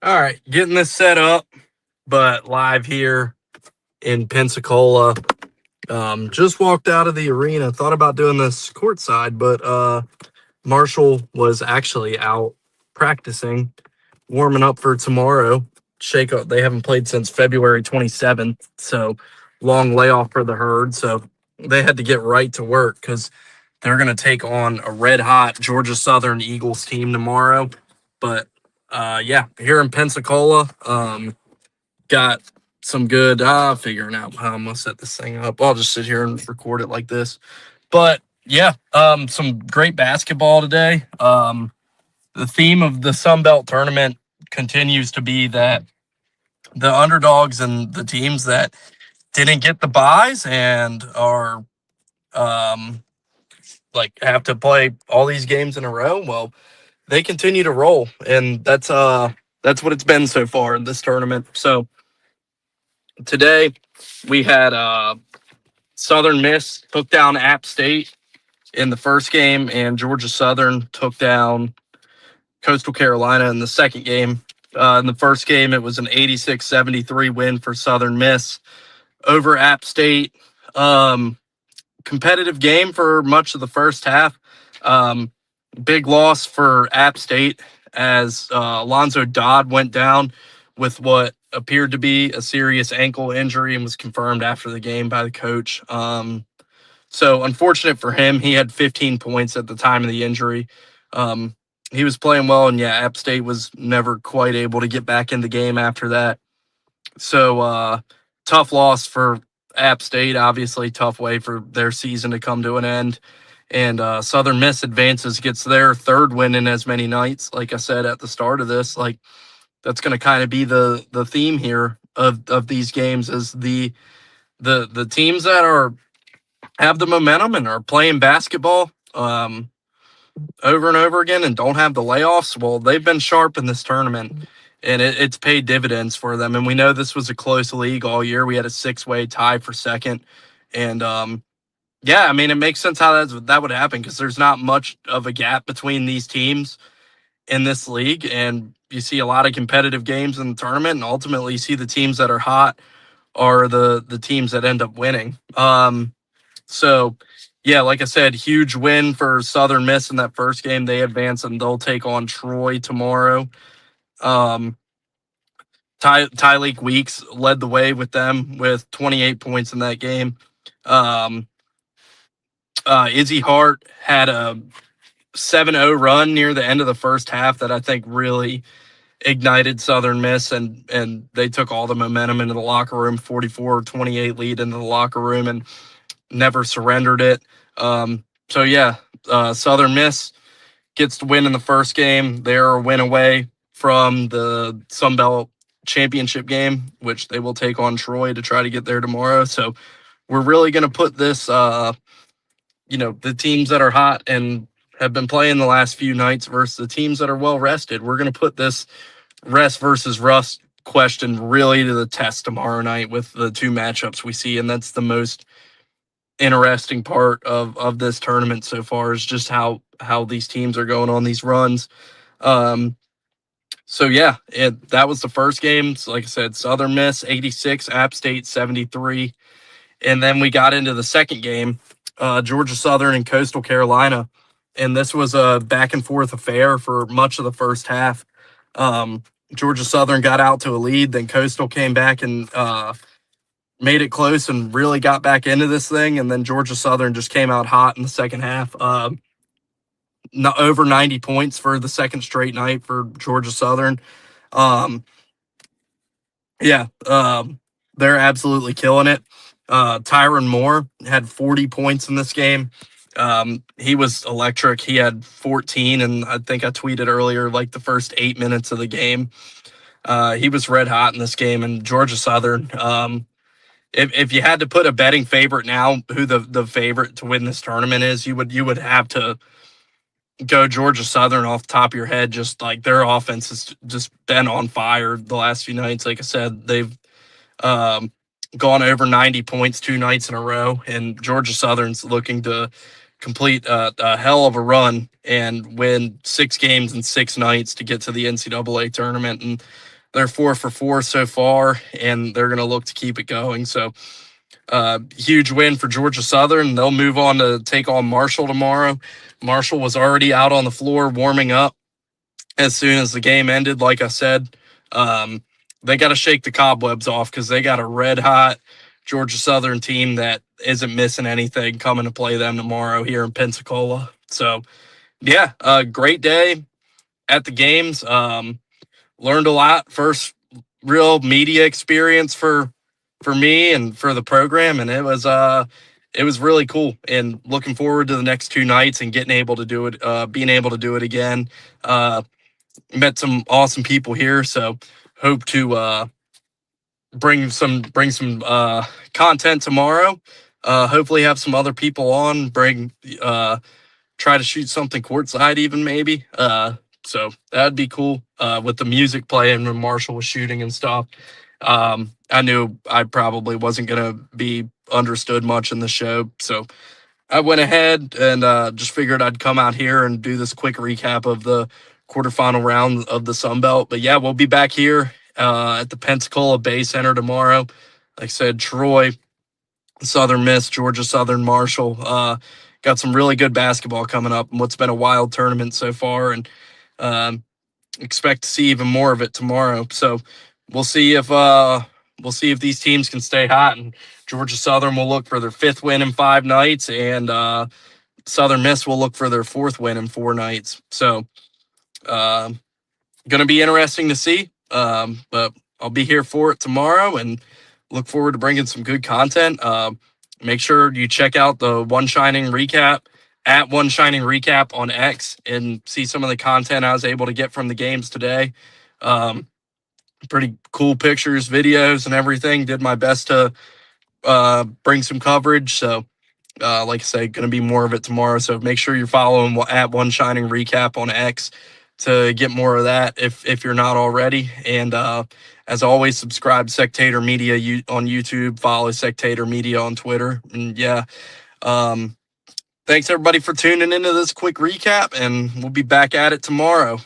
All right, getting this set up, but live here in Pensacola. Just walked out of the arena. Thought about doing this courtside, but Marshall was actually out practicing, warming up for tomorrow. Shake up. They haven't played since February 27th, so long layoff for the herd. So they had to get right to work because they're going to take on a red hot Georgia Southern Eagles team tomorrow. But yeah, here in Pensacola, got some good figuring out how I'm gonna set this thing up. I'll just sit here and record it like this. But yeah, some great basketball today. The theme of the Sun Belt tournament continues to be that the underdogs and the teams that didn't get the buys and are um like have to play all these games in a row. Well, they continue to roll, and that's what it's been so far in this tournament. So today we had Southern Miss took down App State in the first game, and Georgia Southern took down Coastal Carolina in the second game. In the first game, it was an 86-73 win for Southern Miss over App State. Competitive game for much of the first half. Um, Big loss for App State as Alonzo Dodd went down with what appeared to be a serious ankle injury and was confirmed after the game by the coach. So unfortunate for him. He had 15 points at the time of the injury. Um, he was playing well, and yeah, App State was never quite able to get back in the game after that. So tough loss for App State. Obviously, tough way for their season to come to an end. And Southern Miss advances, gets their third win in as many nights. Like I said at the start of this, like that's going to kind of be the theme here of these games is the teams that are have the momentum and are playing basketball over and over again and don't have the layoffs. Well, they've been sharp in this tournament, and it's paid dividends for them. And we know this was a close league all year. We had a 6-way tie for second, and yeah, I mean, it makes sense how that would happen because there's not much of a gap between these teams in this league, and you see a lot of competitive games in the tournament, and ultimately you see the teams that are hot are the teams that end up winning. So yeah, like I said, huge win for Southern Miss in that first game. They advance and they'll take on Troy tomorrow. Um, Tyleek Weeks led the way with them with 28 points in that game. Um, Izzy Hart had a 7-0 run near the end of the first half that I think really ignited Southern Miss, and they took all the momentum into the locker room, 44-28 lead into the locker room, and never surrendered it. So yeah, Southern Miss gets to win in the first game. They're a win away from the Sun Belt championship game, which they will take on Troy to try to get there tomorrow. So we're really going to put this, the teams that are hot and have been playing the last few nights versus the teams that are well rested. We're going to put this rest versus rust question really to the test tomorrow night with the two matchups we see, and that's the most interesting part of this tournament so far is just how these teams are going on these runs. Um, so yeah, that was the first game. So like I said, Southern Miss 86, App State 73, and then we got into the second game, Georgia Southern and Coastal Carolina, and this was a back and forth affair for much of the first half. Georgia Southern got out to a lead, then Coastal came back and made it close and really got back into this thing. And then Georgia Southern just came out hot in the second half. Over 90 points for the second straight night for Georgia Southern. Um, yeah, they're absolutely killing it. Tyron Moore had 40 points in this game. He was electric. He had 14, and I think I tweeted earlier, like the first 8 minutes of the game. He was red hot in this game, and Georgia Southern. If you had to put a betting favorite now, who the favorite to win this tournament is, you would have to go Georgia Southern off the top of your head. Just like their offense has just been on fire the last few nights. Like I said, they've gone over 90 points 2 nights in a row, and Georgia Southern's looking to complete a hell of a run and win 6 games in 6 nights to get to the NCAA tournament. And they're 4 for 4 so far, and they're going to look to keep it going. So, huge win for Georgia Southern. They'll move on to take on Marshall tomorrow. Marshall was already out on the floor warming up as soon as the game ended. Like I said, they got to shake the cobwebs off because they got a red hot Georgia Southern team that isn't missing anything coming to play them tomorrow here in Pensacola. So, yeah, a great day at the games. Learned a lot. First real media experience for me and for the program, and it was really cool. And looking forward to the next 2 nights and getting able to do it, being able to do it again. Met some awesome people here, so hope to bring some content tomorrow. Hopefully have some other people on. Try to shoot something courtside even maybe. So that'd be cool. With the music playing when Marshall was shooting and stuff. I knew I probably wasn't gonna be understood much in the show, so I went ahead and just figured I'd come out here and do this quick recap of the quarterfinal round of the Sun Belt. But yeah, we'll be back here at the Pensacola Bay Center tomorrow. Like I said, Troy, Southern Miss, Georgia Southern, Marshall. Got some really good basketball coming up and what's been a wild tournament so far, and um, expect to see even more of it tomorrow. So we'll see if these teams can stay hot, and Georgia Southern will look for their 5th win in 5 nights, and Southern Miss will look for their 4th win in 4 nights. So, going to be interesting to see. But I'll be here for it tomorrow, and look forward to bringing some good content. Make sure you check out the One Shining Recap at One Shining Recap on X and see some of the content I was able to get from the games today. Pretty cool pictures, videos, and everything. Did my best to bring some coverage. So, like I say, going to be more of it tomorrow. So make sure you're following at One Shining Recap on X to get more of that if you're not already. And as always, subscribe to Sectator Media on YouTube. Follow Sectator Media on Twitter. And yeah, thanks everybody for tuning into this quick recap, and we'll be back at it tomorrow.